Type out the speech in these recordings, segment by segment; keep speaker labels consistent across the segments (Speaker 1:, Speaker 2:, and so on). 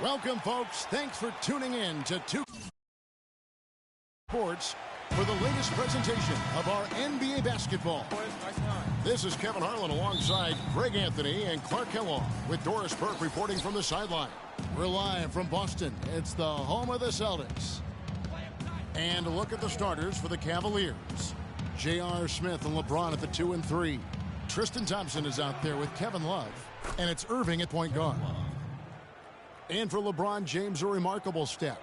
Speaker 1: Welcome, folks. Thanks for tuning in to Two Sports for the latest presentation of our NBA basketball. This is Kevin Harlan alongside Greg Anthony and Clark Kellogg with Doris Burke reporting from the sideline. We're live from Boston. It's the home of the Celtics. And a look at the starters for the Cavaliers. J.R. Smith and LeBron at the 2 and 3. Tristan Thompson is out there with Kevin Love. And it's Irving at point guard. And for LeBron James, a remarkable step.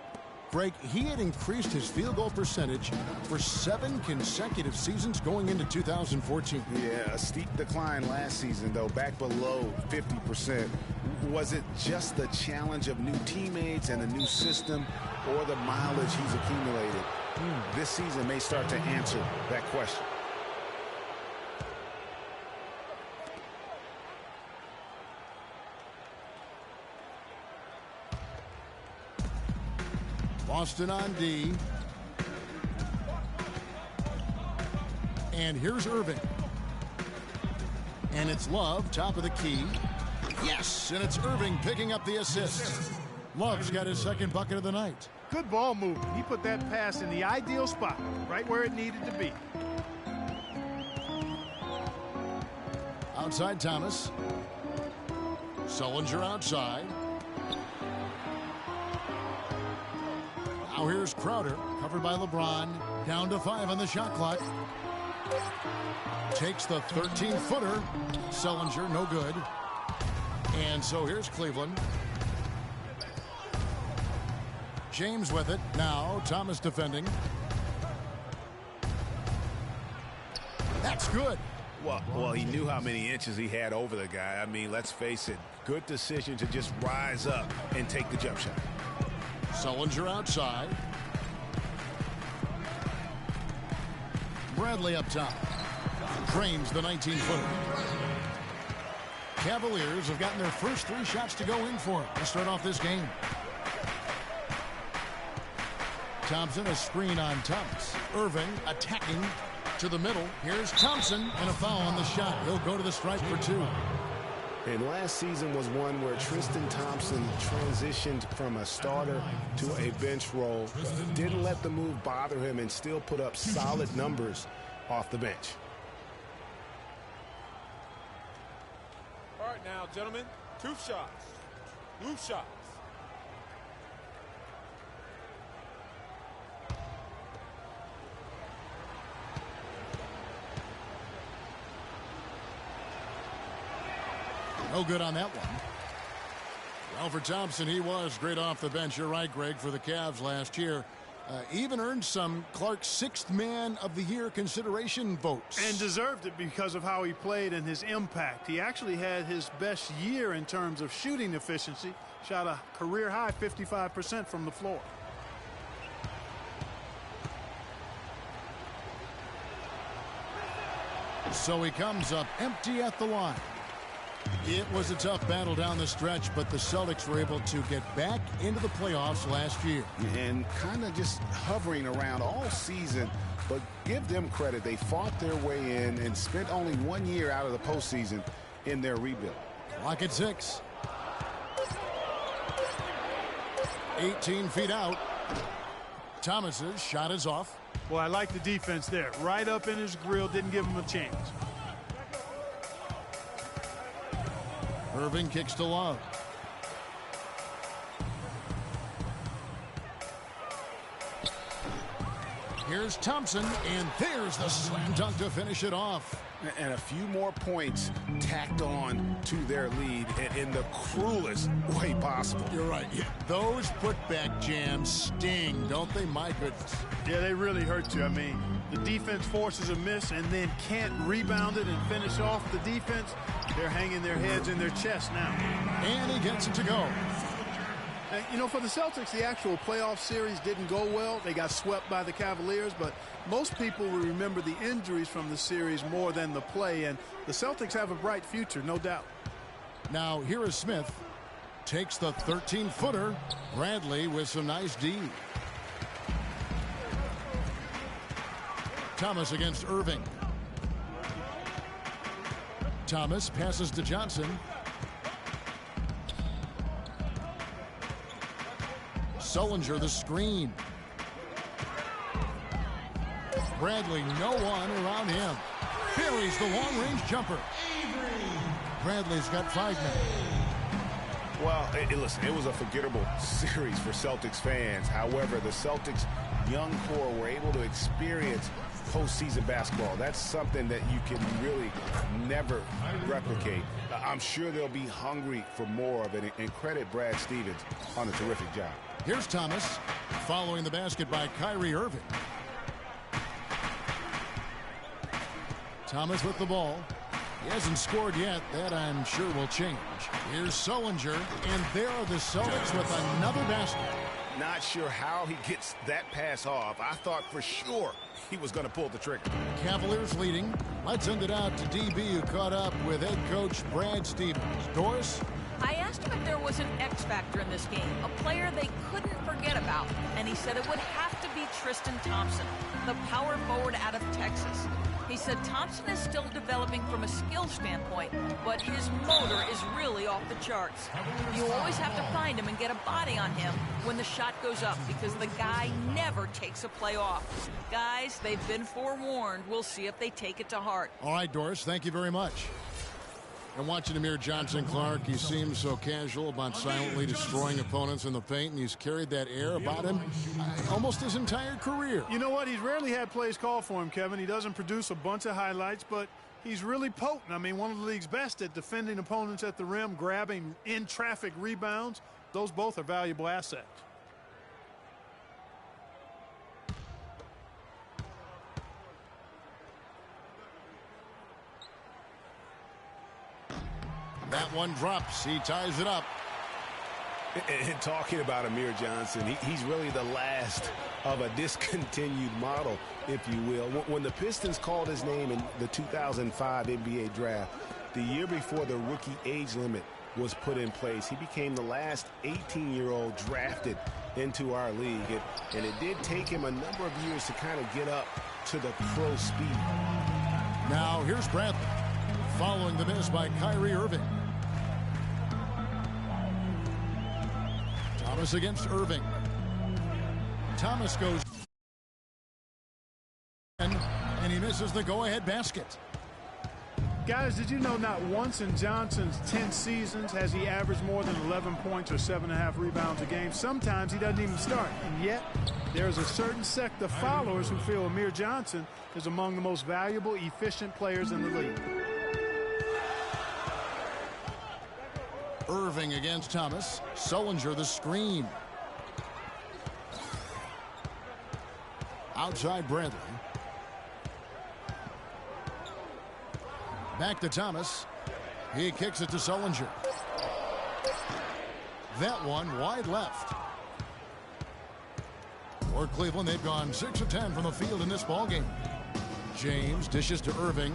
Speaker 1: Greg, he had increased his field goal percentage for 7 consecutive seasons going into 2014.
Speaker 2: Yeah, a steep decline last season, though, back below 50%. Was it just the challenge of new teammates and a new system, or the mileage he's accumulated? This season may start to answer that question.
Speaker 1: Boston on D. And here's Irving. And it's Love, top of the key. Yes, and it's Irving picking up the assist. Love's got his second bucket of the night.
Speaker 3: Good ball movement. He put that pass in the ideal spot, right where it needed to be.
Speaker 1: Outside Thomas. Sullinger outside. Now here's Crowder, covered by LeBron. Down to 5 on the shot clock. Takes the 13-footer. Sullinger, no good. And so here's Cleveland. James with it. Now Thomas defending. That's good.
Speaker 2: Well, he knew how many inches he had over the guy. I mean, let's face it. Good decision to just rise up and take the jump shot.
Speaker 1: Sullinger outside. Bradley up top. Drains the 19-footer. Cavaliers have gotten their first 3 shots to go in for him to start off this game. Thompson, a screen on Thomas. Irving attacking to the middle. Here's Thompson, and a foul on the shot. He'll go to the stripe for 2.
Speaker 2: And last season was one where Tristan Thompson transitioned from a starter to a bench role. Didn't let the move bother him and still put up solid numbers off the bench.
Speaker 4: All right now, gentlemen, 2 shots. 2 shots.
Speaker 1: No good on that one. Well, for Thompson, he was great off the bench. You're right, Greg, for the Cavs last year. Even earned some Clark's 6th man of the year consideration votes.
Speaker 3: And deserved it because of how he played and his impact. He actually had his best year in terms of shooting efficiency. Shot a career-high 55% from the floor.
Speaker 1: So he comes up empty at the line. It was a tough battle down the stretch, but the Celtics were able to get back into the playoffs last year.
Speaker 2: And kind of just hovering around all season, but give them credit. They fought their way in and spent only 1 year out of the postseason in their rebuild.
Speaker 1: Clock at 6. 18 feet out. Thomas's shot is off.
Speaker 3: Well, I like the defense there. Right up in his grill, didn't give him a chance.
Speaker 1: Irving kicks to Love. Here's Thompson, and there's the slam dunk to finish it off.
Speaker 2: And a few more points tacked on to their lead in the cruelest way possible.
Speaker 1: You're right. Yeah, those putback jams sting, don't they? My goodness.
Speaker 3: Yeah, they really hurt you. I mean, the defense forces a miss and then can't rebound it and finish off the defense. They're hanging their heads in their chest now.
Speaker 1: And he gets it to go.
Speaker 3: You know, for the Celtics, the actual playoff series didn't go well. They got swept by the Cavaliers, but most people will remember the injuries from the series more than the play, and the Celtics have a bright future, no doubt.
Speaker 1: Now, here is Smith. Takes the 13-footer. Bradley with some nice D. Thomas against Irving. Thomas passes to Johnson. Sullinger the screen. Bradley, no one around him. Buries the long-range jumper. Bradley's got 5 now.
Speaker 2: Well, listen, it was a forgettable series for Celtics fans. However, the Celtics' young core were able to experience postseason basketball. That's something that you can really never replicate. I'm sure they'll be hungry for more of it, and credit Brad Stevens on a terrific job.
Speaker 1: Here's Thomas following the basket by Kyrie Irving. Thomas with the ball. He hasn't scored yet. That, I'm sure, will change. Here's Sullinger, and there are the Celtics with another basket.
Speaker 2: Not sure how he gets that pass off. I thought for sure he was going to pull the trigger.
Speaker 1: Cavaliers leading. Let's send it out to DB, who caught up with head coach Brad Stevens. Doris?
Speaker 5: I asked him if there was an X factor in this game, a player they couldn't forget about, and he said it would have to be Tristan Thompson, the power forward out of Texas. He said Thompson is still developing from a skill standpoint, but his motor is really off the charts. You always have to find him and get a body on him when the shot goes up, because the guy never takes a play off. Guys, they've been forewarned. We'll see if they take it to heart.
Speaker 1: All right, Doris, thank you very much. And watching Amir Johnson, Clark, he seems so casual about silently destroying opponents in the paint, and he's carried that air about him almost his entire career.
Speaker 3: You know what? He's rarely had plays called for him, Kevin. He doesn't produce a bunch of highlights, but he's really potent. I mean, one of the league's best at defending opponents at the rim, grabbing in-traffic rebounds. Those both are valuable assets.
Speaker 1: That one drops. He ties it up.
Speaker 2: And talking about Amir Johnson, he's really the last of a discontinued model, if you will. When the Pistons called his name in the 2005 NBA draft, the year before the rookie age limit was put in place, he became the last 18-year-old drafted into our league. And it did take him a number of years to kind of get up to the pro speed.
Speaker 1: Now here's Bradley following the miss by Kyrie Irving. Thomas against Irving. Thomas goes and he misses the go-ahead basket.
Speaker 3: Guys, did you know not once in Johnson's 10 seasons has he averaged more than 11 points or 7.5 rebounds a game? Sometimes he doesn't even start, and yet there's a certain sect of followers who feel Amir Johnson is among the most valuable, efficient players in the league.
Speaker 1: Irving against Thomas. Sullinger the screen. Outside Bradley. Back to Thomas. He kicks it to Sullinger. That one wide left. For Cleveland, they've gone 6 of 10 from the field in this ballgame. James dishes to Irving.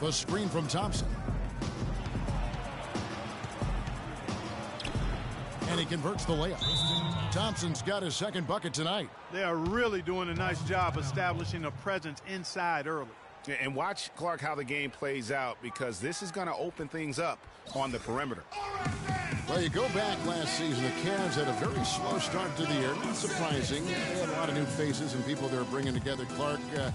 Speaker 1: The screen from Thompson. And he converts the layup. Thompson's got his second bucket tonight.
Speaker 3: They are really doing a nice job establishing a presence inside early.
Speaker 2: And watch, Clark, how the game plays out, because this is going to open things up on the perimeter.
Speaker 1: Well, you go back last season, the Cavs had a very slow start to the year. Not surprising. They had a lot of new faces and people they're bringing together. Clark, it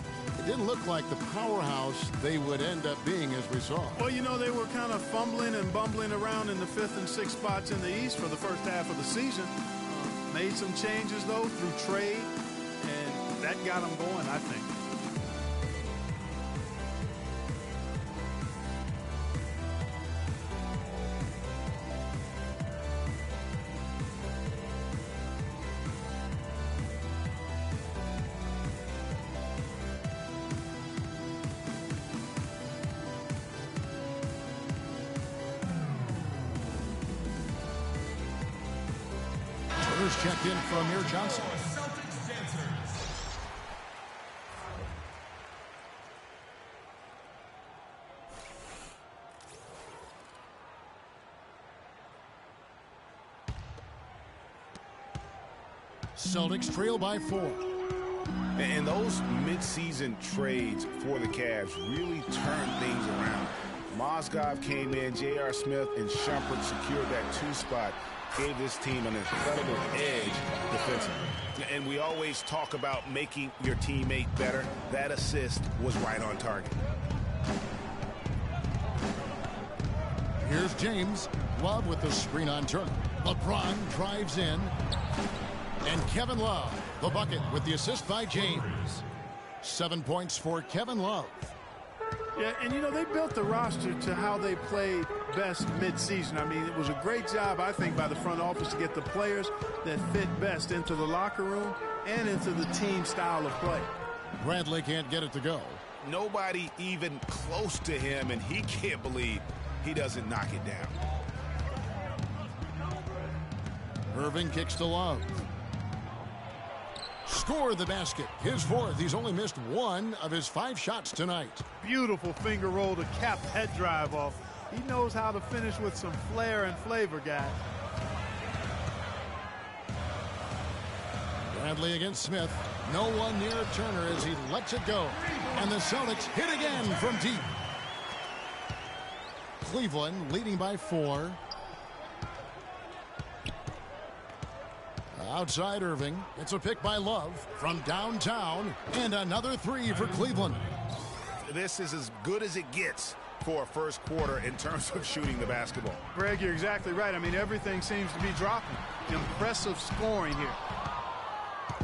Speaker 1: didn't look like the powerhouse they would end up being, as we saw.
Speaker 3: Well, you know, they were kind of fumbling and bumbling around in the 5th and 6th spots in the East for the first half of the season. Made some changes, though, through trade, and that got them going, I think.
Speaker 1: Checked in from Amir Johnson. Celtics trail by 4.
Speaker 2: And those midseason trades for the Cavs really turned things around. Mozgov came in, J.R. Smith and Shumpert secured that 2 spot. gave this team an incredible edge defensively. And we always talk about making your teammate better. That assist was right on target.
Speaker 1: Here's James. Love with the screen on Turner. LeBron drives in. And Kevin Love, the bucket with the assist by James. 7 points for Kevin Love.
Speaker 3: Yeah, and you know, they built the roster to how they played best mid-season. I mean, it was a great job, I think, by the front office to get the players that fit best into the locker room and into the team style of play.
Speaker 1: Bradley can't get it to go.
Speaker 2: Nobody even close to him, and he can't believe he doesn't knock it down.
Speaker 1: Irving kicks to Love. Score the basket. His fourth. He's only missed 1 of his 5 shots tonight.
Speaker 3: Beautiful finger roll to cap that drive off. He knows how to finish with some flair and flavor, guys.
Speaker 1: Bradley against Smith. No one near Turner as he lets it go. And the Celtics hit again from deep. Cleveland leading by 4. Outside Irving. It's a pick by Love from downtown. And another 3 for Cleveland.
Speaker 2: This is as good as it gets for a first quarter in terms of shooting the basketball.
Speaker 3: Greg, you're exactly right. I mean, everything seems to be dropping. Impressive scoring here.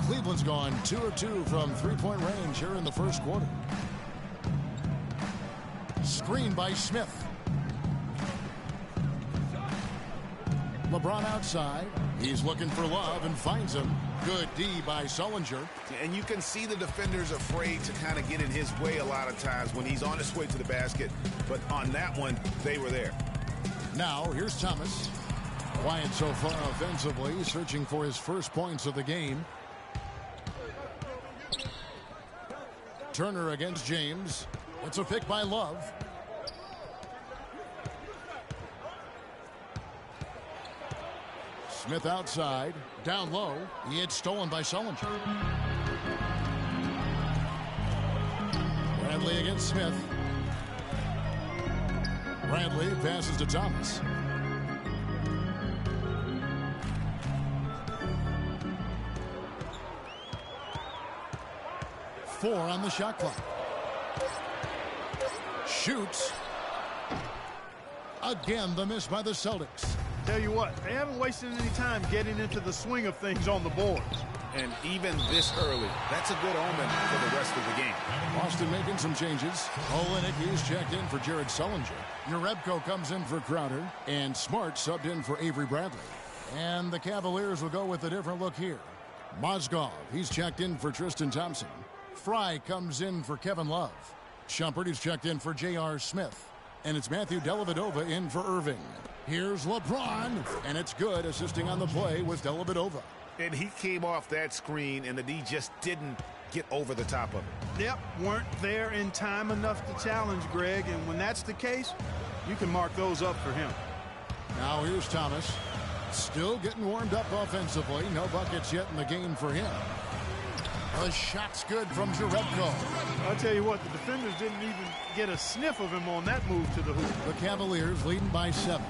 Speaker 1: Cleveland's gone 2 of 2 from 3-point range here in the first quarter. Screen by Smith. LeBron outside. He's looking for Love and finds him. Good D by Sullinger.
Speaker 2: And you can see the defenders afraid to kind of get in his way a lot of times when he's on his way to the basket. But on that one, they were there.
Speaker 1: Now, here's Thomas. Quiet so far offensively, searching for his first points of the game. Turner against James. It's a pick by Love. Smith outside. Down low. It's stolen by Sullinger. Bradley against Smith. Bradley passes to Thomas. Four on the shot clock. Shoots. Again, the miss by the Celtics.
Speaker 3: Tell you what, they haven't wasted any time getting into the swing of things on the boards.
Speaker 2: And even this early, that's a good omen for the rest of the game.
Speaker 1: Boston making some changes. Olenek is checked in for Jared Sullinger. Urebko comes in for Crowder. And Smart subbed in for Avery Bradley. And the Cavaliers will go with a different look here. Mozgov, he's checked in for Tristan Thompson. Fry comes in for Kevin Love. Shumpert is checked in for J.R. Smith. And it's Matthew Dellavedova in for Irving. Here's LeBron, and it's good. Assisting on the play was Dellavedova.
Speaker 2: And he came off that screen, and the D just didn't get over the top of it.
Speaker 3: Yep, weren't there in time enough to challenge Greg, and when that's the case, you can mark those up for him.
Speaker 1: Now here's Thomas. Still getting warmed up offensively. No buckets yet in the game for him. The shot's good from Jerebko.
Speaker 3: I'll tell you what, the defenders didn't even get a sniff of him on that move to the hoop.
Speaker 1: The Cavaliers leading by 7.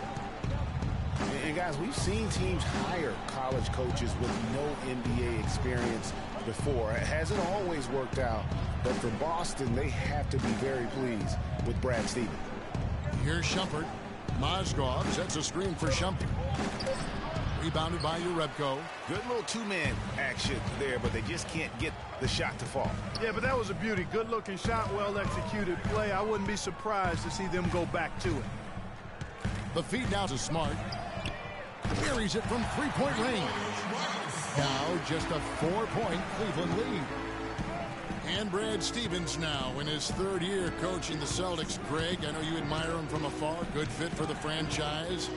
Speaker 2: And guys, we've seen teams hire college coaches with no NBA experience before. It hasn't always worked out, but for Boston, they have to be very pleased with Brad Stevens.
Speaker 1: Here's Shumpert. Mozgov sets a screen for Shumpert. Rebounded by Urebko.
Speaker 2: Good little two-man action there, but they just can't get the shot to fall.
Speaker 3: Yeah, but that was a beauty. Good-looking shot, well-executed play. I wouldn't be surprised to see them go back to it.
Speaker 1: The feed now to Smart. Buries it from 3-point range. Now just a 4-point Cleveland lead. And Brad Stevens now in his 3rd year coaching the Celtics. Greg, I know you admire him from afar. Good fit for the franchise.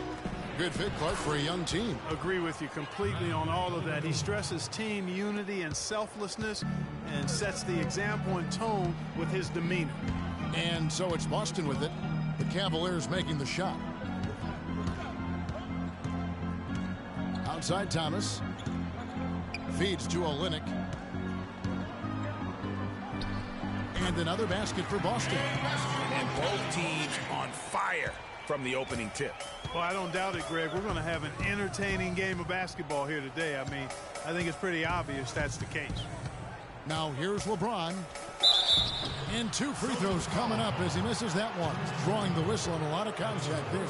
Speaker 1: Good fit, Clark, for a young team.
Speaker 3: Agree with you completely on all of that. He stresses team unity and selflessness and sets the example and tone with his demeanor.
Speaker 1: And so it's Boston with it. The Cavaliers making the shot. Outside Thomas. Feeds to Olenek. And another basket for Boston.
Speaker 2: And both teams on fire from the opening tip.
Speaker 3: Well, I don't doubt it, Greg. We're going to have an entertaining game of basketball here today. I mean, I think it's pretty obvious that's the case.
Speaker 1: Now here's LeBron. And 2 free throws coming up as he misses that one. Drawing the whistle and a lot of contact there.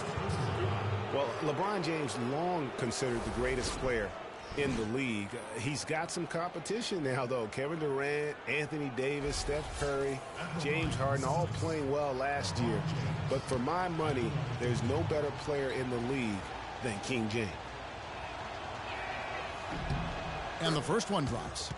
Speaker 2: Well, LeBron James long considered the greatest player in the league. He's got some competition now, though. Kevin Durant, Anthony Davis, Steph Curry, James Harden, all playing well last year. But for my money, there's no better player in the league than King James.
Speaker 1: And the first one drops.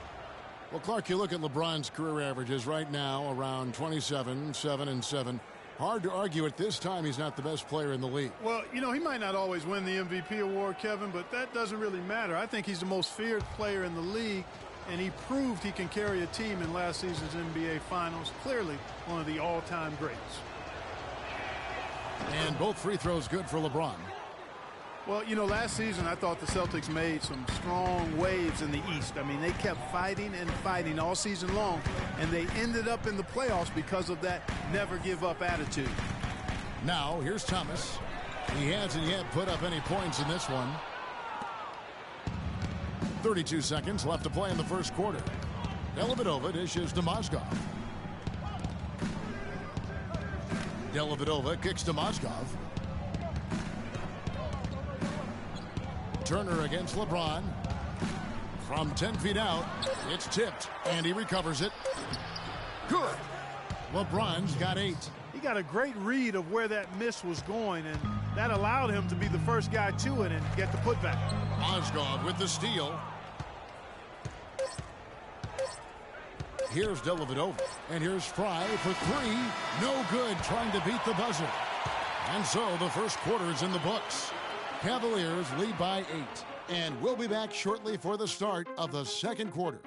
Speaker 1: Well, Clark, you look at LeBron's career averages right now around 27, 7 and 7. Hard to argue at this time he's not the best player in the league.
Speaker 3: Well, you know, he might not always win the MVP award, Kevin, but that doesn't really matter. I think he's the most feared player in the league, and he proved he can carry a team in last season's NBA Finals. Clearly one of the all-time greats.
Speaker 1: And both free throws good for LeBron.
Speaker 3: Well, you know, last season I thought the Celtics made some strong waves in the East. I mean, they kept fighting and fighting all season long, and they ended up in the playoffs because of that never-give-up attitude.
Speaker 1: Now, here's Thomas. He hasn't yet put up any points in this one. 32 seconds left to play in the first quarter. Dellavedova dishes to Mozgov. Dellavedova kicks to Mozgov. Turner against LeBron. From 10 feet out, it's tipped, and he recovers it. Good. LeBron's got 8.
Speaker 3: He got a great read of where that miss was going, and that allowed him to be the first guy to it and get the putback.
Speaker 1: Mozgov with the steal. Here's Dellavedova, and here's Fry for 3. No good, trying to beat the buzzer. And so the first quarter is in the books. Cavaliers lead by 8, and we'll be back shortly for the start of the second quarter.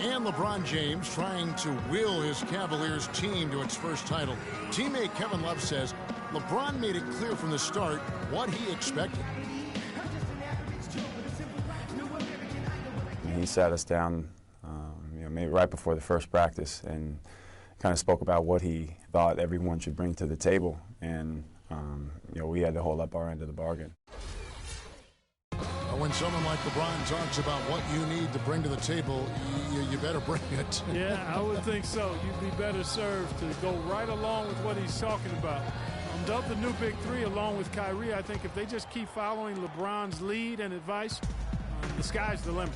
Speaker 1: And LeBron James trying to will his Cavaliers team to its first title. Teammate Kevin Love says LeBron made it clear from the start what he expected.
Speaker 6: He sat us down maybe right before the first practice and kind of spoke about what he thought everyone should bring to the table. And we had to hold up our end of the bargain.
Speaker 1: When someone like LeBron talks about what you need to bring to the table, you better bring it.
Speaker 7: Yeah, I would think so. You'd be better served to go right along with what he's talking about. Dub the new big three along with Kyrie. I think if they just keep following LeBron's lead and advice, the sky's the limit.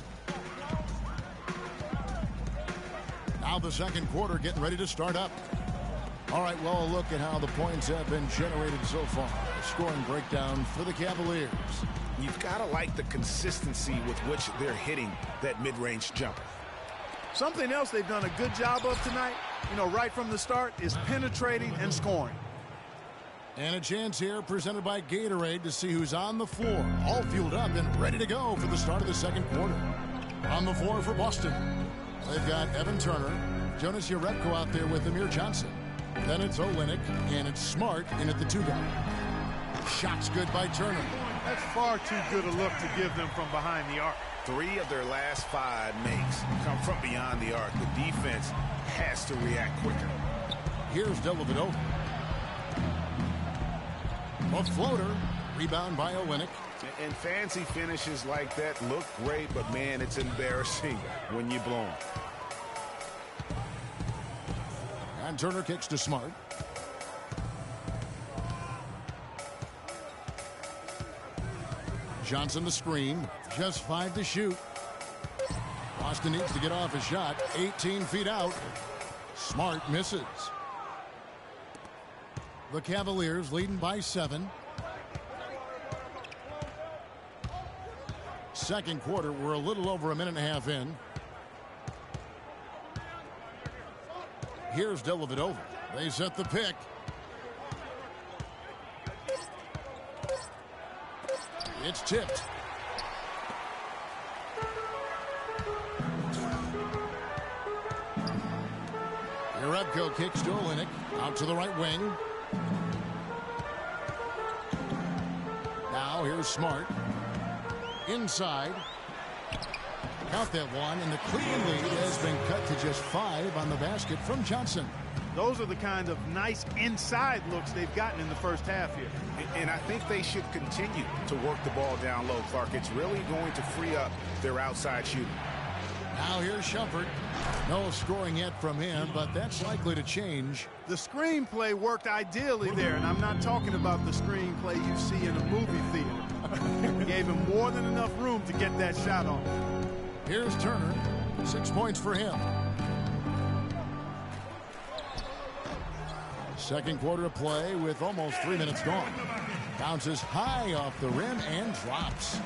Speaker 1: Now the second quarter getting ready to start up. All right, well, a look at how the points have been generated so far. A scoring breakdown for the Cavaliers.
Speaker 2: You've got to like the consistency with which they're hitting that mid-range jumper.
Speaker 3: Something else they've done a good job of tonight, right from the start, is penetrating and scoring.
Speaker 1: And a chance here presented by Gatorade to see who's on the floor. All fueled up and ready to go for the start of the second quarter. On the floor for Boston, they've got Evan Turner, Jonas Jerebko out there with Amir Johnson. Then it's Olynyk, and it's Smart in at the 2-guard. Shots good by Turner.
Speaker 3: That's far too good a look to give them from behind the arc. 3 of their last 5 makes come from beyond the arc. The defense has to react quicker.
Speaker 1: Here's Dellavedova. A floater. Rebound by Olynyk.
Speaker 2: And fancy finishes like that look great, but, man, it's embarrassing when you blow them.
Speaker 1: And Turner kicks to Smart. Johnson the screen. Just 5 to shoot. Boston needs to get off a shot. 18 feet out. Smart misses. The Cavaliers leading by 7. Second quarter, we're a little over a minute and a half in. Here's Dellavedova. They set the pick. It's tipped. Jerebko Bledko kicks to Olynyk. Out to the right wing. Now here's Smart. Inside. Count that one, and the Cleveland lead has been cut to just 5 on the basket from Johnson.
Speaker 3: Those are the kind of nice inside looks they've gotten in the first half here.
Speaker 2: And I think they should continue to work the ball down low, Clark. It's really going to free up their outside shooting.
Speaker 1: Now here's Shumpert. No scoring yet from him, but that's likely to change.
Speaker 3: The screenplay worked ideally there, and I'm not talking about the screenplay you see in a movie theater. Gave him more than enough room to get that shot off.
Speaker 1: Here's Turner. 6 points for him. Second quarter of play with almost 3 minutes gone. Bounces high off the rim and drops.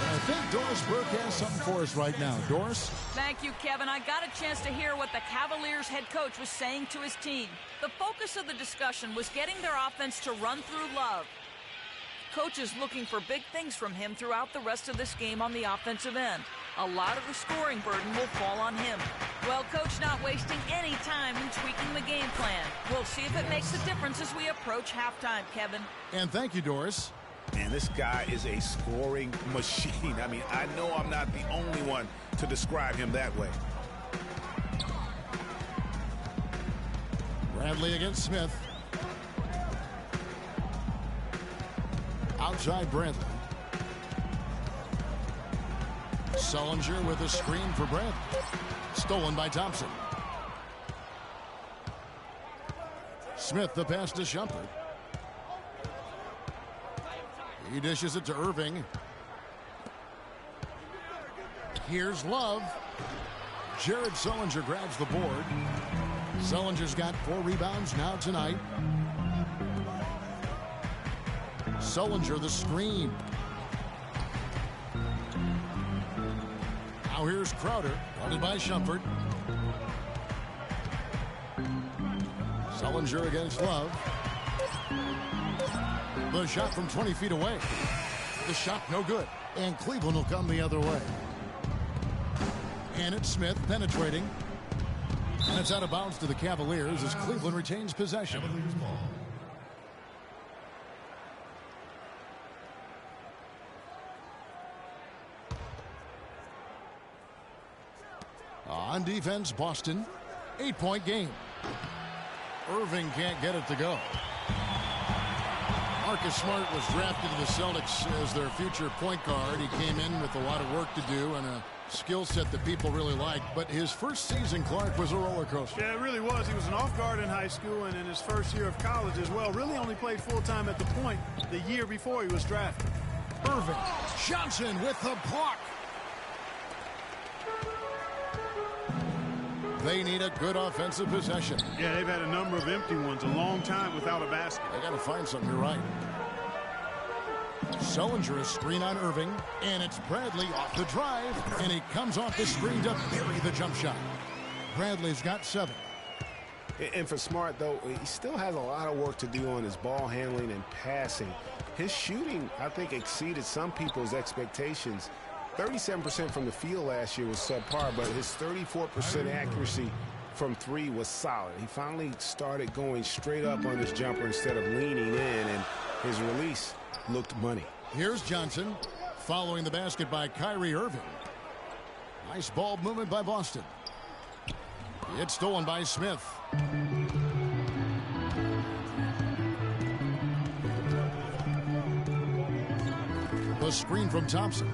Speaker 1: I think Doris Burke has something for us right now. Doris?
Speaker 5: Thank you, Kevin. I got a chance to hear what the Cavaliers head coach was saying to his team. The focus of the discussion was getting their offense to run through Love. Coach is looking for big things from him throughout the rest of this game on the offensive end. A lot of the scoring burden will fall on him. Well, Coach not wasting any time in tweaking the game plan. We'll see if it makes a difference as we approach halftime, Kevin.
Speaker 1: And thank you, Doris.
Speaker 2: Man, this guy is a scoring machine. I mean, I know I'm not the only one to describe him that way.
Speaker 1: Bradley against Smith. Outside Bradley. Sullinger with a screen for Bradley. Stolen by Thompson. Smith the pass to Shumpert. He dishes it to Irving. Here's Love. Jared Sullinger grabs the board. Sullinger's got 4 rebounds now tonight. Sullinger the screen. Now here's Crowder, guarded by Shumpert. Sullinger against Love. The shot from 20 feet away. The shot no good. And Cleveland will come the other way. And it's Smith penetrating. And it's out of bounds to the Cavaliers as Cleveland retains possession. On defense, Boston. 8-point game. Irving can't get it to go. Marcus Smart was drafted to the Celtics as their future point guard. He came in with a lot of work to do and a skill set that people really liked. But his first season, Clark, was a roller coaster.
Speaker 3: Yeah, it really was. He was an off guard in high school and in his first year of college as well. Really only played full-time at the point the year before he was drafted.
Speaker 1: Irving. Johnson with the block. They need a good offensive possession.
Speaker 3: Yeah, they've had a number of empty ones, a long time without a basket.
Speaker 1: They got to find something. You're right. Sullinger, a screen on Irving, and it's Bradley off the drive, and he comes off the screen to bury the jump shot. Bradley's got 7.
Speaker 2: And for Smart, though, he still has a lot of work to do on his ball handling and passing. His shooting, I think, exceeded some people's expectations. 37% from the field last year was subpar, but his 34% accuracy from 3 was solid. He finally started going straight up on his jumper instead of leaning in, and his release looked money.
Speaker 1: Here's Johnson following the basket by Kyrie Irving. Nice ball movement by Boston. It's stolen by Smith. The screen from Thompson.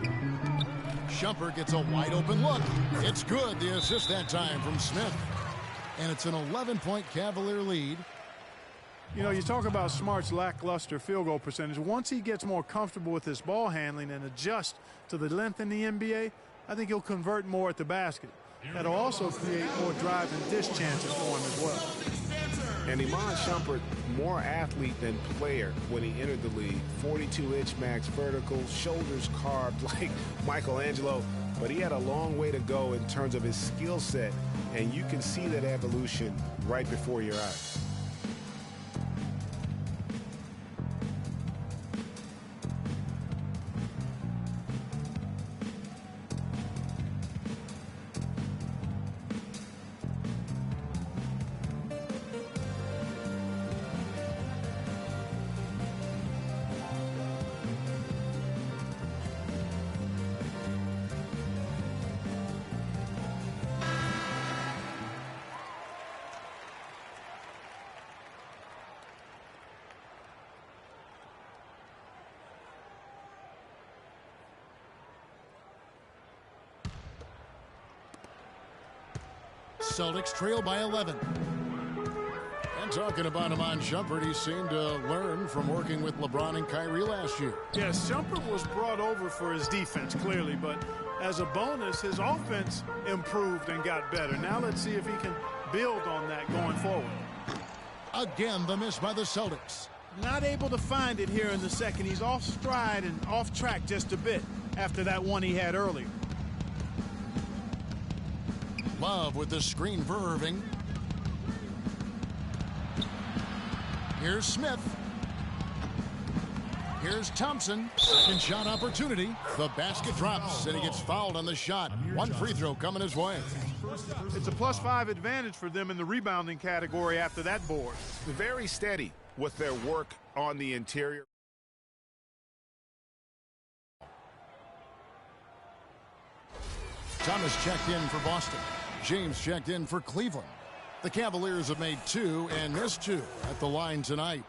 Speaker 1: Shumpert gets a wide open look. It's good. The assist that time from Smith. And it's an 11-point Cavalier lead.
Speaker 3: You know, you talk about Smart's lackluster field goal percentage. Once he gets more comfortable with his ball handling and adjust to the length in the NBA, I think he'll convert more at the basket. That'll also create more drive and dish chances for him as well.
Speaker 2: And Iman Shumpert, more athlete than player when he entered the league. 42-inch max vertical, shoulders carved like Michelangelo. But he had a long way to go in terms of his skill set, and you can see that evolution right before your eyes.
Speaker 1: Celtics trail by 11. And talking about Iman Shumpert, he seemed to learn from working with LeBron and Kyrie last year.
Speaker 3: Yes, Shumpert was brought over for his defense, clearly, but as a bonus, his offense improved and got better. Now let's see if he can build on that going forward.
Speaker 1: Again, the miss by the Celtics.
Speaker 3: Not able to find it here in the second. He's off stride and off track just a bit after that one he had earlier.
Speaker 1: Love with the screen for Irving. Here's Smith. Here's Thompson. Second shot opportunity. The basket drops, and he gets fouled on the shot. One free throw coming his way.
Speaker 3: It's a +5 advantage for them in the rebounding category after that board.
Speaker 2: Very steady with their work on the interior.
Speaker 1: Thomas checked in for Boston. James checked in for Cleveland. The Cavaliers have made 2 and missed 2 at the line tonight.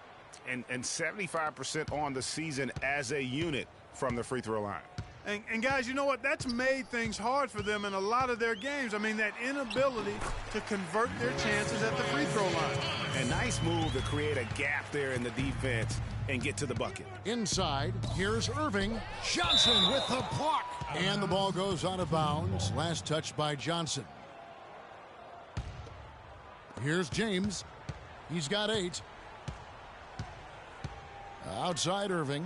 Speaker 2: And 75% on the season as a unit from the free throw line.
Speaker 3: And guys, you know what? That's made things hard for them in a lot of their games. I mean, that inability to convert their chances at the free throw line.
Speaker 2: A nice move to create a gap there in the defense and get to the bucket.
Speaker 1: Inside, here's Irving. Johnson with the block. And the ball goes out of bounds. Last touch by Johnson. Here's James. He's got 8. Outside Irving.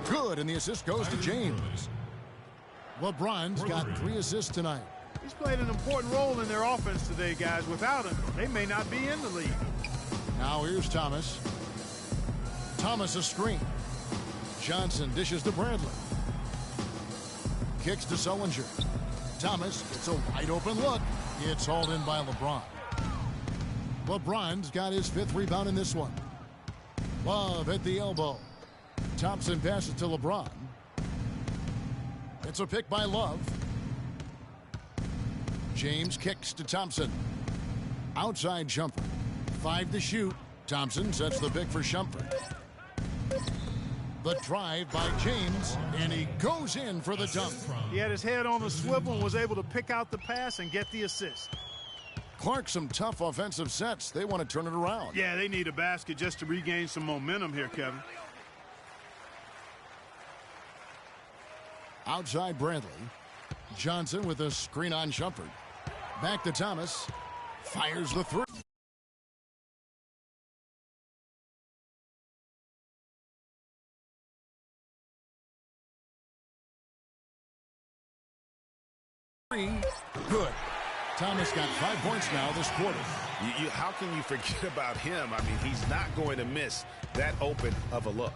Speaker 1: Good, and the assist goes to James. LeBron's got 3 assists tonight.
Speaker 3: He's played an important role in their offense today, guys. Without him, they may not be in the league.
Speaker 1: Now here's Thomas. Thomas a screen. Johnson dishes to Bradley. Kicks to Sullinger. Thomas gets a wide open look. It's hauled in by LeBron. LeBron's got his 5th rebound in this one. Love at the elbow. Thompson passes to LeBron. It's a pick by Love. James kicks to Thompson. Outside Shumpert. 5 to shoot. Thompson sets the pick for Shumpert. The drive by James, and he goes in for the dunk.
Speaker 3: He had his head on a swivel and was able to pick out the pass and get the assist.
Speaker 1: Clark, some tough offensive sets. They want to turn it around.
Speaker 3: Yeah, they need a basket just to regain some momentum here, Kevin.
Speaker 1: Outside Bradley. Johnson with a screen on Shumpert. Back to Thomas. Fires the 3. Good. Thomas got 5 points now this quarter.
Speaker 2: How can you forget about him? I mean, he's not going to miss that open of a look.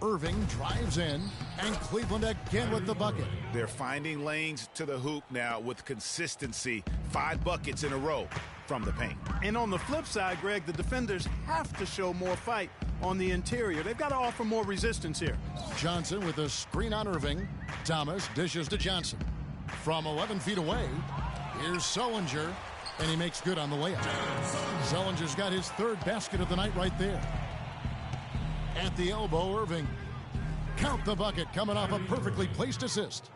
Speaker 1: Irving drives in, and Cleveland again with the bucket.
Speaker 2: They're finding lanes to the hoop now with consistency. 5 buckets in a row from the paint.
Speaker 3: And on the flip side, Greg, the defenders have to show more fight on the interior. They've got to offer more resistance here.
Speaker 1: Johnson with a screen on Irving. Thomas dishes to Johnson. From 11 feet away, Here's Sullinger, and he makes good on the layup. Sullinger's got his third basket of the night right there. At the elbow, Irving. Count the bucket, coming off a perfectly placed assist.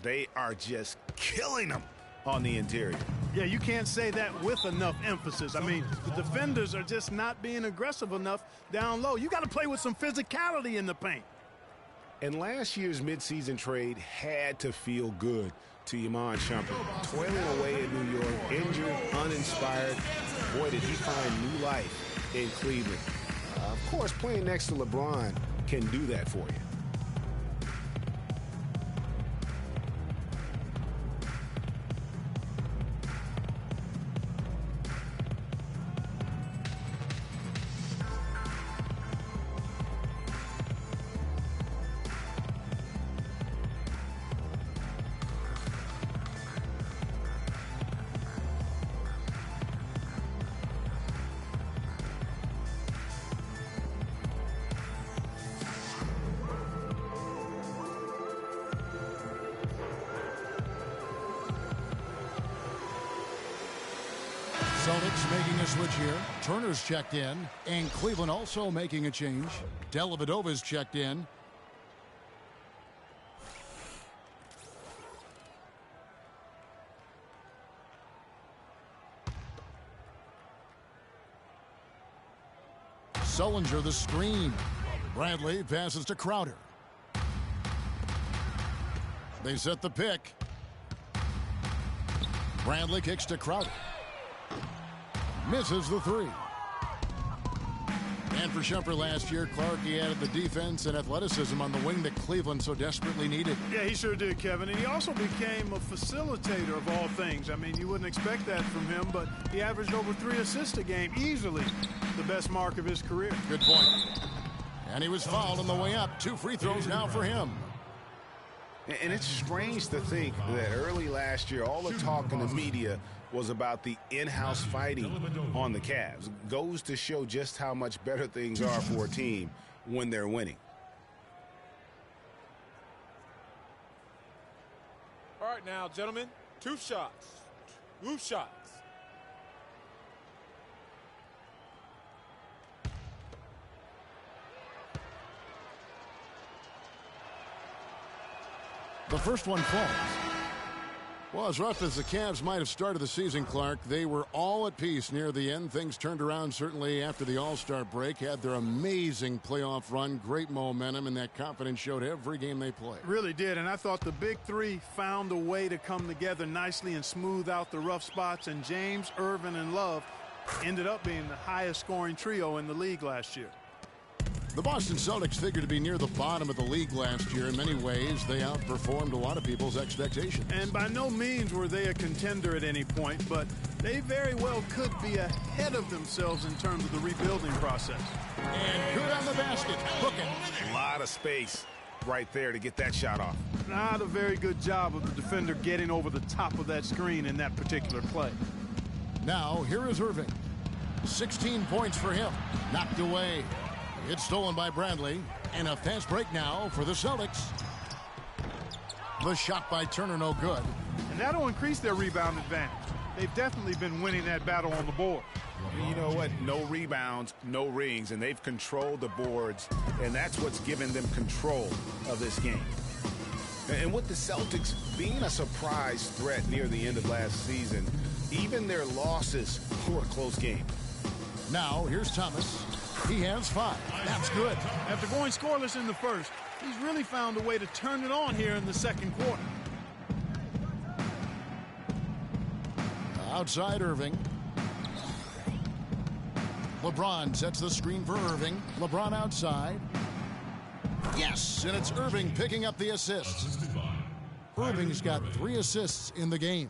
Speaker 2: They are just killing them on the interior.
Speaker 3: Yeah, you can't say that with enough emphasis. I mean, the defenders are just not being aggressive enough down low. You got to play with some physicality in the paint.
Speaker 2: And last year's midseason trade had to feel good to Iman Shumpert. Toiling away in New York, injured, uninspired. Boy, did he find new life in Cleveland. Of course, playing next to LeBron can do that for you.
Speaker 1: Celtics making a switch here. Turner's checked in, and Cleveland also making a change. Dellavedova's checked in. Sullinger the screen. Bradley passes to Crowder. They set the pick. Bradley kicks to Crowder. Misses the three. And for Shumpert last year, Clark, he added the defense and athleticism on the wing that Cleveland so desperately needed.
Speaker 3: Yeah, he sure did, Kevin. And he also became a facilitator of all things. I mean, you wouldn't expect that from him, but he averaged over 3 assists a game, easily the best mark of his career.
Speaker 1: Good point. And he was fouled on the way up. 2 free throws now for him.
Speaker 2: And it's strange to think that early last year, all the talk in the media was about the in-house fighting on the Cavs. Goes to show just how much better things are for a team when they're winning.
Speaker 4: All right now, gentlemen, 2 shots. 2 shots.
Speaker 1: The first one falls. Well, as rough as the Cavs might have started the season, Clark, they were all at peace near the end. Things turned around certainly after the All-Star break. Had their amazing playoff run, great momentum, and that confidence showed every game they played.
Speaker 3: Really did, and I thought the big three found a way to come together nicely and smooth out the rough spots, and James, Irvin, and Love ended up being the highest scoring trio in the league last year.
Speaker 1: The Boston Celtics figured to be near the bottom of the league last year. In many ways, they outperformed a lot of people's expectations.
Speaker 3: And by no means were they a contender at any point, but they very well could be ahead of themselves in terms of the rebuilding process.
Speaker 1: And good on the basket. Hooking.
Speaker 2: A lot of space right there to get that shot off.
Speaker 3: Not a very good job of the defender getting over the top of that screen in that particular play.
Speaker 1: Now, here is Irving. 16 points for him. Knocked away. It's stolen by Bradley, and a fast break now for the Celtics. The shot by Turner, no good.
Speaker 3: And that'll increase their rebound advantage. They've definitely been winning that battle on the board.
Speaker 2: You know what? No rebounds, no rings, and they've controlled the boards, and that's what's given them control of this game. And with the Celtics being a surprise threat near the end of last season, even their losses were close games.
Speaker 1: Now, here's Thomas. He has 5. That's good.
Speaker 3: After going scoreless in the first, he's really found a way to turn it on here in the second quarter.
Speaker 1: Outside Irving. LeBron sets the screen for Irving. LeBron outside. Yes, and it's Irving picking up the assist. Irving's got 3 assists in the game.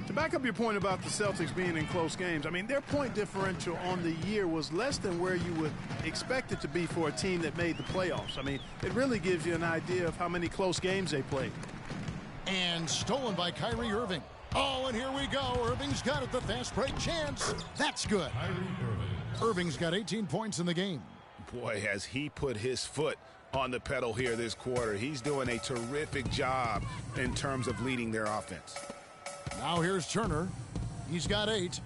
Speaker 3: To back up your point about the Celtics being in close games, I mean, their point differential on the year was less than where you would expect it to be for a team that made the playoffs. I mean, it really gives you an idea of how many close games they played.
Speaker 1: And stolen by Kyrie Irving. Oh, and here we go. Irving's got it, the fast break chance. That's good. Irving's got 18 points in the game.
Speaker 2: Boy, has he put his foot on the pedal here this quarter. He's doing a terrific job in terms of leading their offense.
Speaker 1: Now here's Turner. He's got 8.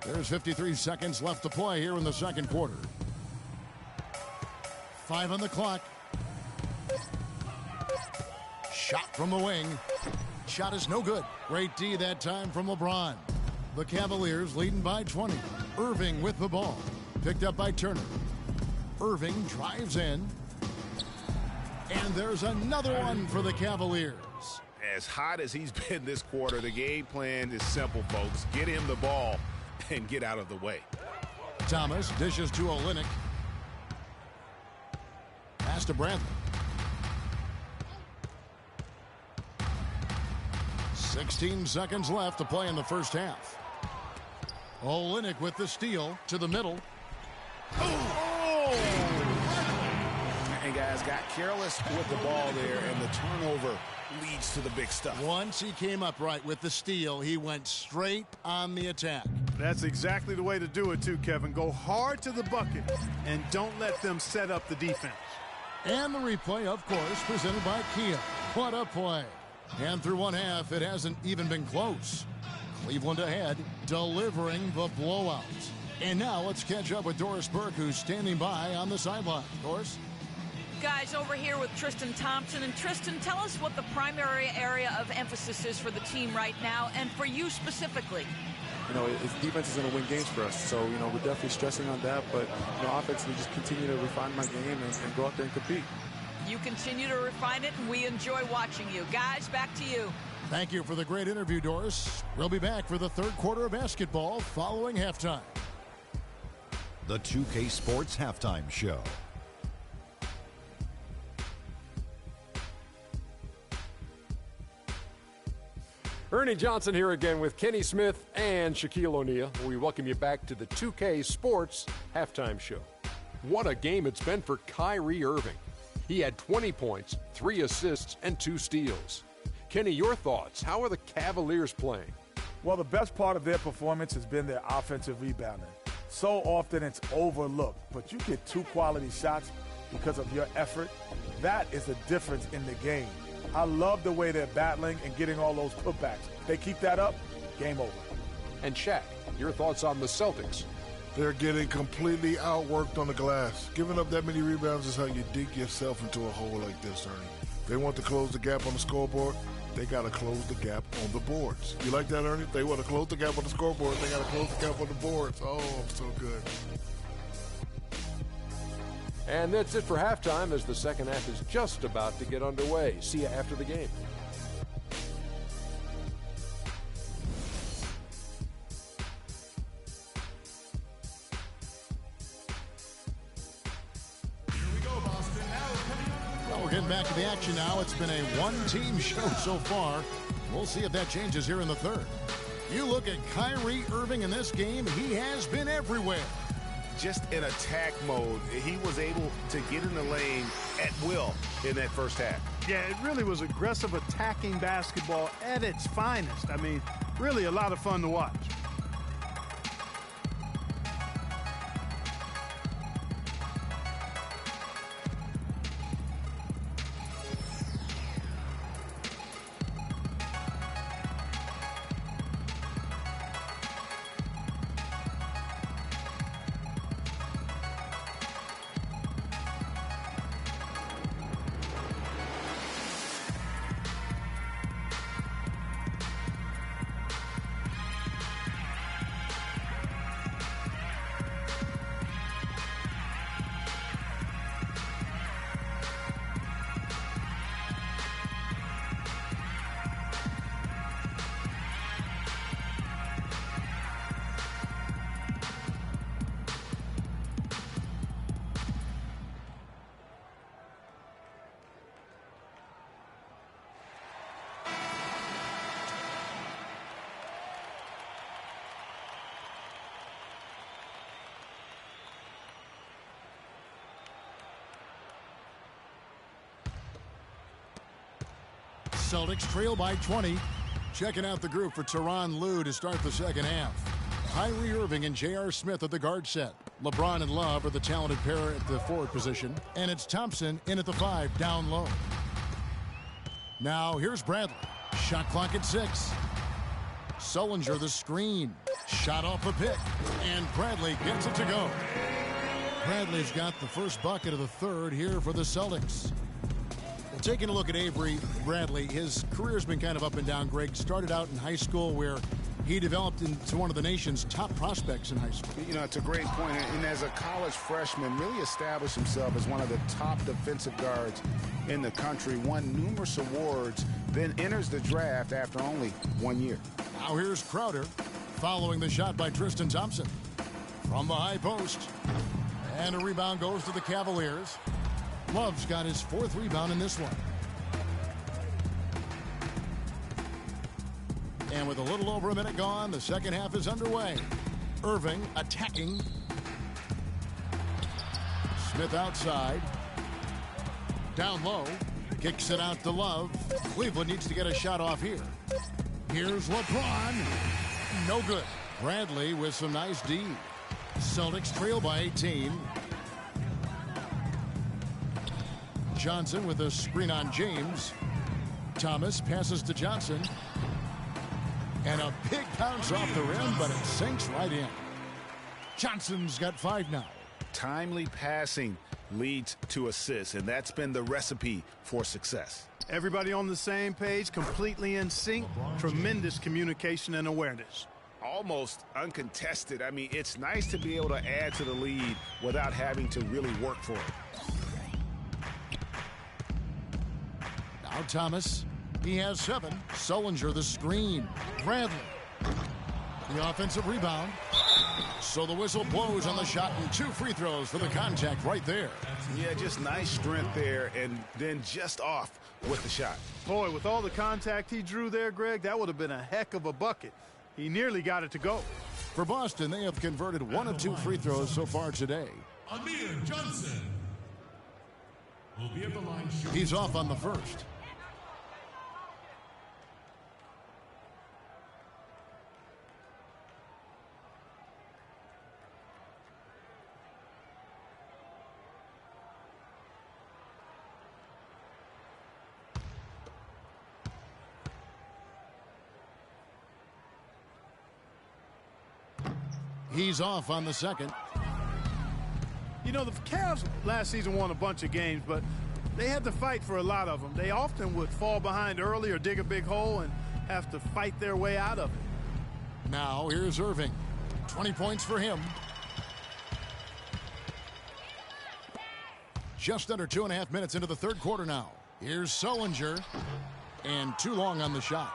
Speaker 1: There's 53 seconds left to play here in the second quarter. 5 on the clock. Shot from the wing. Shot is no good. Great D that time from LeBron. The Cavaliers leading by 20. Irving with the ball. Picked up by Turner. Irving drives in. And there's another one for the Cavaliers.
Speaker 2: As hot as he's been this quarter, the game plan is simple, folks. Get him the ball and get out of the way.
Speaker 1: Thomas dishes to Olynyk. Pass to Bradley. 16 seconds left to play in the first half. Olynyk with the steal to the middle.
Speaker 2: And guys got careless with the ball there, and the turnover leads to the big stuff.
Speaker 1: Once he came up right with the steal, he went straight on the attack.
Speaker 3: That's exactly the way to do it too, Kevin. Go hard to the bucket and don't let them set up the defense.
Speaker 1: And the replay, of course, presented by Kia. What a play. And through one half, it hasn't even been close. Cleveland ahead, delivering the blowout. And now let's catch up with Doris Burke, who's standing by on the sideline. Doris?
Speaker 5: Guys, over here with Tristan Thompson. And Tristan, tell us what the primary area of emphasis is for the team right now and for you specifically.
Speaker 8: You know, defense is going to win games for us. So, you know, we're definitely stressing on that. But, you know, offensively, just continue to refine my game and go out there and compete.
Speaker 5: You continue to refine it, and we enjoy watching you. Guys, back to you.
Speaker 1: Thank you for the great interview, Doris. We'll be back for the third quarter of basketball following halftime.
Speaker 9: The 2K Sports Halftime Show.
Speaker 10: Ernie Johnson here again with Kenny Smith and Shaquille O'Neal. We welcome you back to the 2K Sports Halftime Show. What a game it's been for Kyrie Irving. He had 20 points, 3 assists, and 2 steals. Kenny, your thoughts? How are the Cavaliers playing?
Speaker 11: Well, the best part of their performance has been their offensive rebounding. So often it's overlooked, but you get 2 quality shots because of your effort. That is the difference in the game. I love the way they're battling and getting all those putbacks. If they keep that up, game over.
Speaker 10: And Shaq, your thoughts on the Celtics?
Speaker 12: They're getting completely outworked on the glass. Giving up that many rebounds is how you dig yourself into a hole like this, Ernie. If they want to close the gap on the scoreboard, they got to close the gap on the boards. You like that, Ernie? If they want to close the gap on the scoreboard, they got to close the gap on the boards. Oh, I'm so good.
Speaker 10: And that's it for halftime as the second half is just about to get underway. See you after the game.
Speaker 1: Well, we're getting back to the action now. It's been a one-team show so far. We'll see if that changes here in the third. You look at Kyrie Irving in this game, he has been everywhere.
Speaker 2: Just in attack mode, he was able to get in the lane at will in that first half.
Speaker 3: Yeah, it really was aggressive attacking basketball at its finest. I mean, really a lot of fun to watch.
Speaker 1: Celtics trail by 20. Checking out the group for Tyronn Lue to start the second half. Kyrie Irving and J.R. Smith at the guard set. LeBron and Love are the talented pair at the forward position. And it's Thompson in at the 5 down low. Now here's Bradley. Shot clock at 6. Sullinger the screen. Shot off the pick. And Bradley gets it to go. Bradley's got the first bucket of the third here for the Celtics. Well, taking a look at Avery Bradley, his career's been kind of up and down, Greg. Started out in high school where he developed into one of the nation's top prospects in high school.
Speaker 2: You know, it's a great point. And as a college freshman, really established himself as one of the top defensive guards in the country, won numerous awards, then enters the draft after only 1 year.
Speaker 1: Now here's Crowder following the shot by Tristan Thompson from the high post. And a rebound goes to the Cavaliers. Love's got his 4th rebound in this one. And with a little over a minute gone, the second half is underway. Irving attacking. Smith outside. Down low. Kicks it out to Love. Cleveland needs to get a shot off here. Here's LeBron. No good. Bradley with some nice D. Celtics trail by 18. Johnson with a screen on James. Thomas passes to Johnson. And a big bounce off the rim, but it sinks right in. Johnson's got 5 now.
Speaker 2: Timely passing leads to assists, and that's been the recipe for success.
Speaker 3: Everybody on the same page, completely in sync. Tremendous communication and awareness.
Speaker 2: Almost uncontested. I mean, it's nice to be able to add to the lead without having to really work for it.
Speaker 1: Now Thomas. He has 7. Sullinger the screen. Bradley. The offensive rebound. So the whistle blows on the shot and 2 free throws for the contact right there.
Speaker 2: Yeah, just nice strength there and then just off with the shot.
Speaker 3: Boy, with all the contact he drew there, Greg, that would have been a heck of a bucket. He nearly got it to go.
Speaker 1: For Boston, they have converted 1 of 2 free throws so far today.
Speaker 13: Amir Johnson will be at the line.
Speaker 1: He's off on the first. He's off on the second.
Speaker 3: You know, the Cavs last season won a bunch of games, but they had to fight for a lot of them. They often would fall behind early or dig a big hole and have to fight their way out of it.
Speaker 1: Now here's Irving. 20 points for him. Just under 2.5 minutes into the third quarter now. Here's Sullinger. And too long on the shot.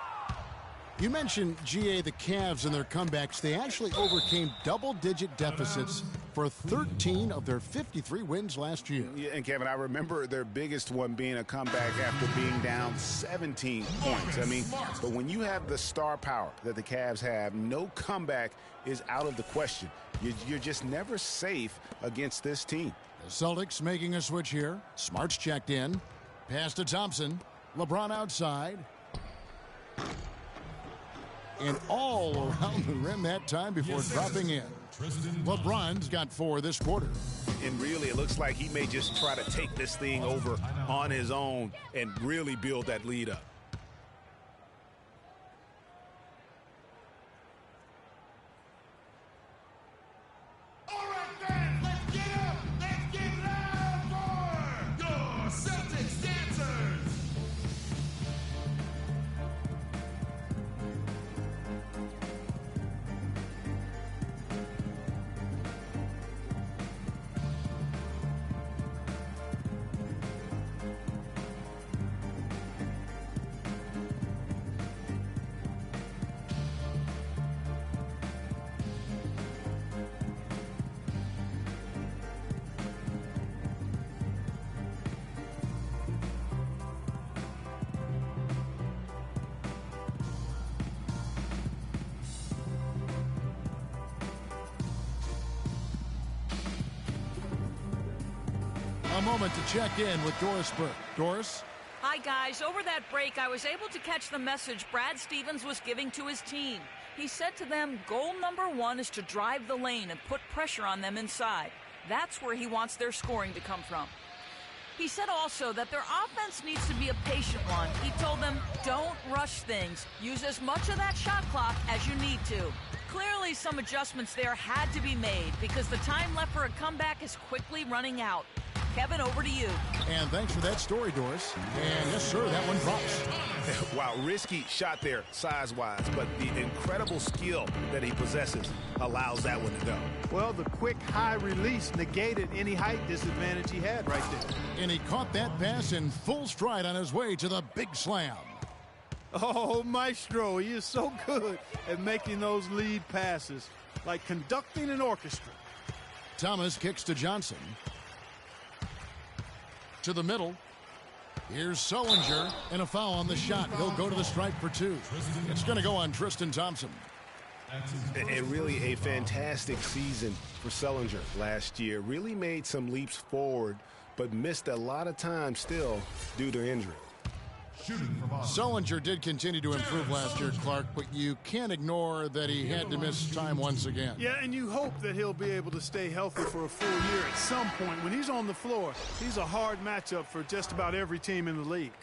Speaker 1: You mentioned, GA, the Cavs and their comebacks. They actually overcame double-digit deficits for 13 of their 53 wins last year.
Speaker 2: Yeah, and Kevin, I remember their biggest one being a comeback after being down 17 points. I mean, but when you have the star power that the Cavs have, no comeback is out of the question. You're just never safe against this team.
Speaker 1: The Celtics making a switch here. Smart's checked in. Pass to Thompson. LeBron outside. And all around the rim that time before dropping in. LeBron's got 4 this quarter.
Speaker 2: And really, it looks like he may just try to take this thing over on his own and really build that lead up.
Speaker 1: A moment to check in with Doris Burke. Doris?
Speaker 5: Hi, guys. Over that break, I was able to catch the message Brad Stevens was giving to his team. He said to them, goal number 1 is to drive the lane and put pressure on them inside. That's where he wants their scoring to come from. He said also that their offense needs to be a patient one. He told them, don't rush things. Use as much of that shot clock as you need to. Clearly, some adjustments there had to be made because the time left for a comeback is quickly running out. Kevin, over to you.
Speaker 1: And thanks for that story, Doris. And yes, sir, that one drops.
Speaker 2: Wow, risky shot there size-wise, but the incredible skill that he possesses allows that one to go.
Speaker 3: Well, the quick high release negated any height disadvantage he had right there.
Speaker 1: And he caught that pass in full stride on his way to the big slam.
Speaker 3: Oh, Maestro, he is so good at making those lead passes, like conducting an orchestra.
Speaker 1: Thomas kicks to Johnson. To the middle. Here's Sullinger, and a foul on the shot. He'll go to the stripe for 2. It's going to go on Tristan Thompson.
Speaker 2: And really a fantastic season for Sullinger last year. Really made some leaps forward, but missed a lot of time still due to injury.
Speaker 1: Sullinger did continue to improve last year, Clark, but you can't ignore that he had to miss time once again.
Speaker 3: Yeah, and you hope that he'll be able to stay healthy for a full year at some point. When he's on the floor, he's a hard matchup for just about every team in the league.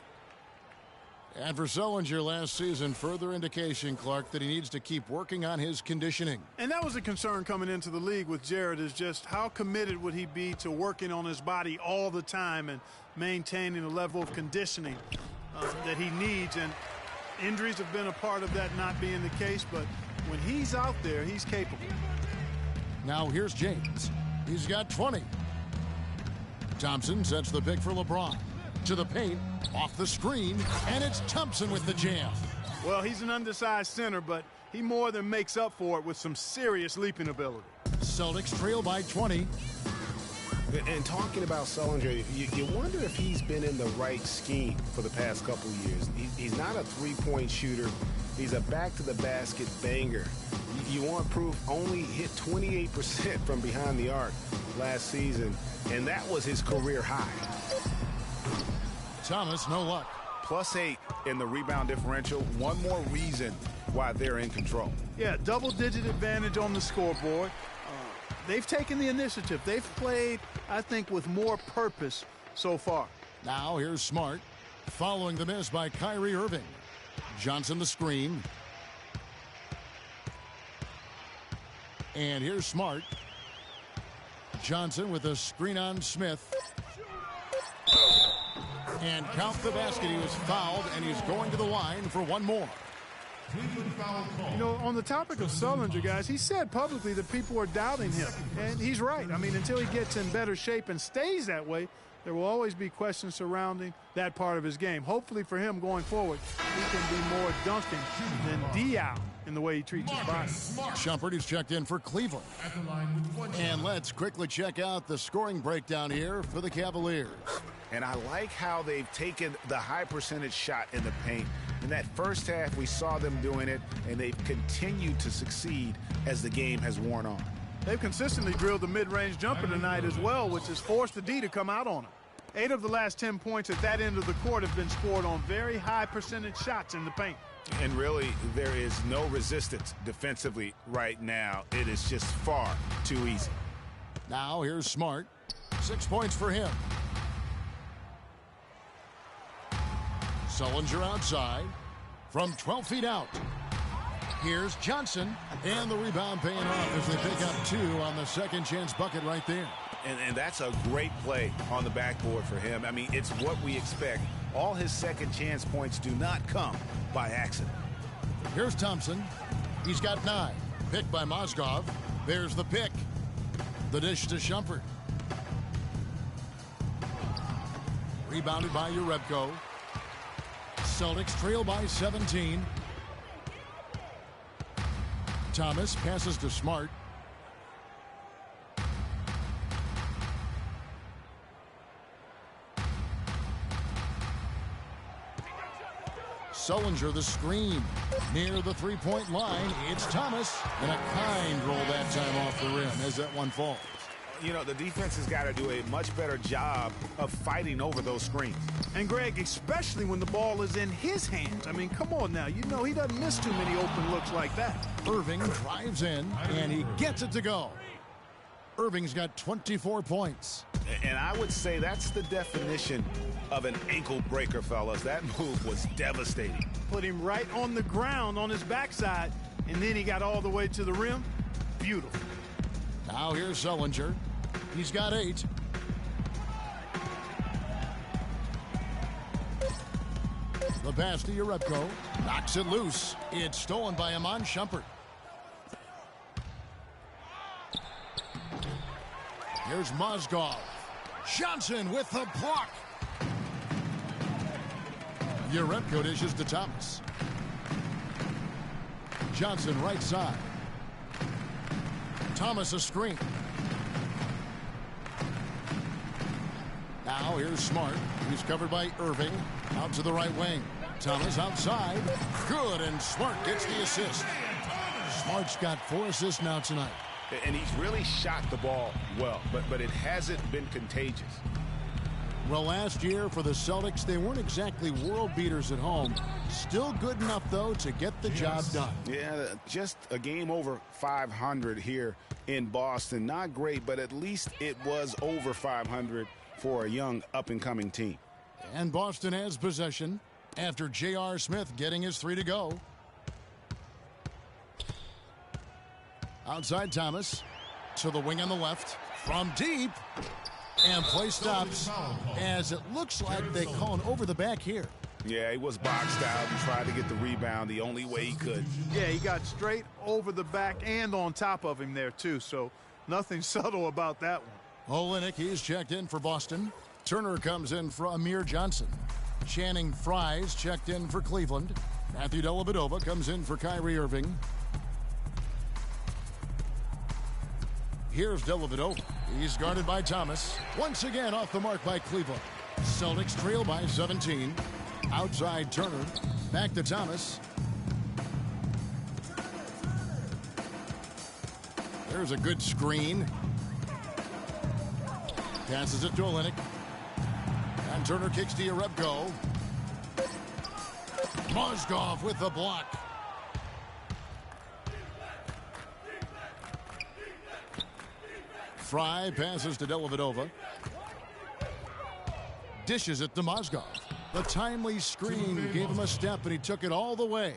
Speaker 1: And for Sullinger last season, further indication, Clark, that he needs to keep working on his conditioning.
Speaker 3: And that was a concern coming into the league with Jared, is just how committed would he be to working on his body all the time and maintaining a level of conditioning that he needs. And injuries have been a part of that not being the case, but when he's out there, he's capable.
Speaker 1: Now here's James. He's got 20. Thompson sets the pick for LeBron. To the paint, off the screen, and it's Thompson with the jam.
Speaker 3: Well, he's an undersized center, but he more than makes up for it with some serious leaping ability.
Speaker 1: Celtics trail by 20.
Speaker 2: And talking about Sullinger, you wonder if he's been in the right scheme for the past couple of years. He's not a three-point shooter. He's a back-to-the-basket banger. You want proof, only hit 28% from behind the arc last season, and that was his career high.
Speaker 1: Thomas, no luck.
Speaker 2: +8 in the rebound differential. One more reason why they're in control.
Speaker 3: Yeah, double-digit advantage on the scoreboard. They've taken the initiative. They've played, I think, with more purpose so far.
Speaker 1: Now here's Smart, following the miss by Kyrie Irving. Johnson the screen. And here's Smart. Johnson with a screen on Smith. And count the basket. He was fouled, and he's going to the line for one more.
Speaker 3: You know, on the topic of Sullinger, guys, he said publicly that people are doubting him. And he's right. I mean, until he gets in better shape and stays that way, there will always be questions surrounding that part of his game. Hopefully for him going forward, he can be more Duncan than Diao in the way he treats his body.
Speaker 1: Shumpert, who's checked in for Cleveland. And let's quickly check out the scoring breakdown here for the Cavaliers.
Speaker 2: And I like how they've taken the high percentage shot in the paint. In that first half, we saw them doing it, and they've continued to succeed as the game has worn on.
Speaker 3: They've consistently drilled the mid-range jumper tonight as well, which has forced the D to come out on them. 8 of the last 10 points at that end of the court have been scored on very high percentage shots in the paint.
Speaker 2: And really, there is no resistance defensively right now. It is just far too easy.
Speaker 1: Now here's Smart. 6 points for him. Sullinger outside from 12 feet out. Here's Johnson, and the rebound paying off as they pick up 2 on the second chance bucket right there.
Speaker 2: And that's a great play on the backboard for him. I mean, it's what we expect. All his second chance points do not come by accident.
Speaker 1: Here's Thompson. He's got 9. Picked by Mozgov. There's the pick. The dish to Shumpert. Rebounded by Urebko. Celtics trail by 17. Thomas passes to Smart. Sullinger the screen. Near the three-point line, it's Thomas. And a kind roll that time off the rim as that one falls.
Speaker 2: You know, the defense has got to do a much better job of fighting over those screens.
Speaker 3: And, Greg, especially when the ball is in his hands. I mean, come on now. You know he doesn't miss too many open looks like that.
Speaker 1: Irving drives in, and he gets it to go. Irving's got 24 points.
Speaker 2: And I would say that's the definition of an ankle breaker, fellas. That move was devastating.
Speaker 3: Put him right on the ground on his backside, and then he got all the way to the rim. Beautiful.
Speaker 1: Now here's Sullinger. He's got 8. The pass to Jerebko. Knocks it loose. It's stolen by Iman Shumpert. Here's Mozgov. Johnson with the block. Jerebko dishes to Thomas. Johnson right side. Thomas a screen. Now here's Smart. He's covered by Irving. Out to the right wing. Thomas outside. Good, and Smart gets the assist. Smart's got 4 assists now tonight.
Speaker 2: And he's really shot the ball well, but it hasn't been contagious.
Speaker 1: Well, last year for the Celtics, they weren't exactly world beaters at home. Still good enough, though, to get the job done.
Speaker 2: Yeah, just a game over 500 here in Boston. Not great, but at least it was over 500 for a young up-and-coming team.
Speaker 1: And Boston has possession after J.R. Smith getting his 3 to go. Outside Thomas to the wing on the left from deep, and play stops as it looks like they call an over the back here.
Speaker 2: Yeah, he was boxed out and tried to get the rebound the only way he could.
Speaker 3: Yeah, he got straight over the back and on top of him there too, so nothing subtle about that one.
Speaker 1: Olynyk, he's checked in for Boston. Turner comes in for Amir Johnson. Channing Frye's checked in for Cleveland. Matthew Dellavedova comes in for Kyrie Irving. Here's Dellavedova. He's guarded by Thomas. Once again off the mark by Cleveland. Celtics trail by 17. Outside Turner. Back to Thomas. There's a good screen. Passes it to Olynyk. And Turner kicks to Jerebko. Mozgov with the block. Frye passes to Dellavedova. Dishes it to Mozgov. The timely screen gave him a step, and he took it all the way.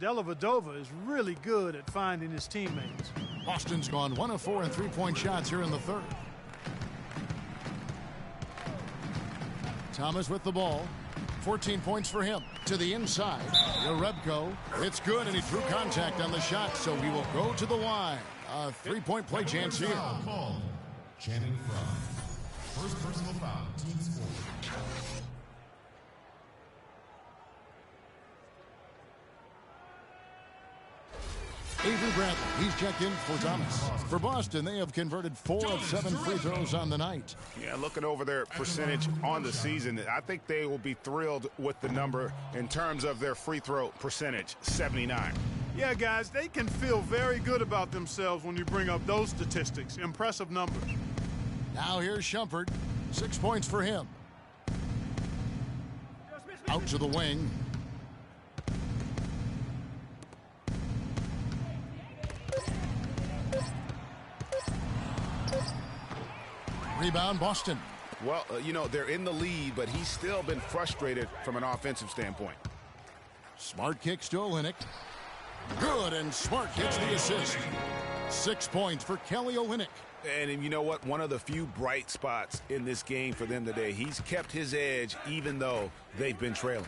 Speaker 3: Dellavedova is really good at finding his teammates.
Speaker 1: Boston's gone 1 of 4 in three-point shots here in the third. Thomas with the ball. 14 points for him. To the inside. Jerebko. It's good, and he drew contact on the shot, so he will go to the line. A three-point play chance here.
Speaker 13: Channing Frye. First personal foul, team sport.
Speaker 1: Avery Bradley, he's checked in for Thomas. For Boston, they have converted 4 of 7 free throws on the night.
Speaker 2: Yeah, looking over their percentage on the season, I think they will be thrilled with the number in terms of their free throw percentage, 79.
Speaker 3: Yeah, guys, they can feel very good about themselves when you bring up those statistics. Impressive numbers.
Speaker 1: Now here's Shumpert. 6 points for him. Out to the wing. Rebound, Boston.
Speaker 2: Well, they're in the lead, but he's still been frustrated from an offensive standpoint.
Speaker 1: Smart kicks to Olynyk. Good, and Smart gets the assist. 6 points for Kelly Olynyk.
Speaker 2: And you know what? One of the few bright spots in this game for them today. He's kept his edge even though they've been trailing.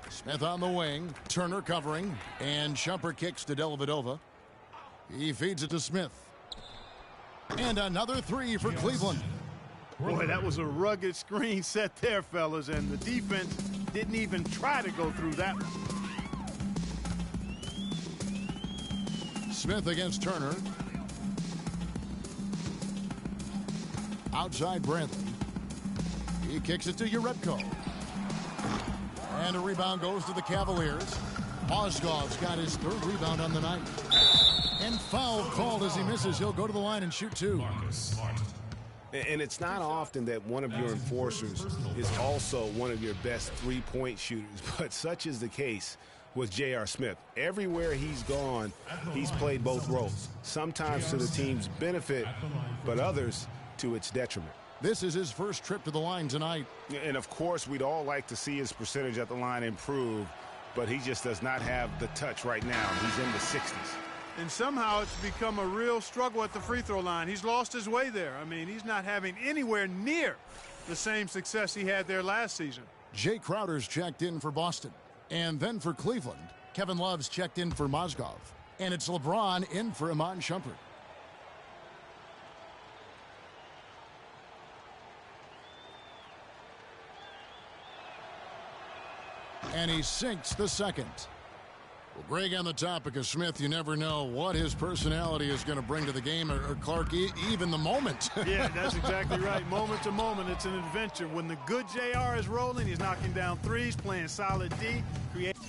Speaker 1: Smith on the wing. Turner covering. And Shumpert kicks to Dellavedova. He feeds it to Smith. And another 3 for Cleveland.
Speaker 3: Boy, that was a rugged screen set there, fellas, and the defense didn't even try to go through that one.
Speaker 1: Smith against Turner. Outside Bradley. He kicks it to Jerebko. And a rebound goes to the Cavaliers. Mozgov's got his 3rd rebound on the night. And foul called as he misses. He'll go to the line and shoot 2.
Speaker 2: And it's not often that one of your enforcers is also one of your best three-point shooters, but such is the case was J.R. Smith. Everywhere he's gone, he's played both roles, sometimes to the team's benefit, but others to its detriment.
Speaker 1: This is his first trip to the line tonight.
Speaker 2: And, of course, we'd all like to see his percentage at the line improve, but he just does not have the touch right now. He's in the 60s.
Speaker 3: And somehow it's become a real struggle at the free throw line. He's lost his way there. I mean, he's not having anywhere near the same success he had there last season.
Speaker 1: Jay Crowder's checked in for Boston. And then for Cleveland, Kevin Love's checked in for Mozgov. And it's LeBron in for Iman Shumpert. And he sinks the second. Well, Greg, on the topic of Smith, you never know what his personality is going to bring to the game, or Clark, even the moment.
Speaker 3: Yeah, that's exactly right. Moment to moment, it's an adventure. When the good JR is rolling, he's knocking down threes, playing solid D, creating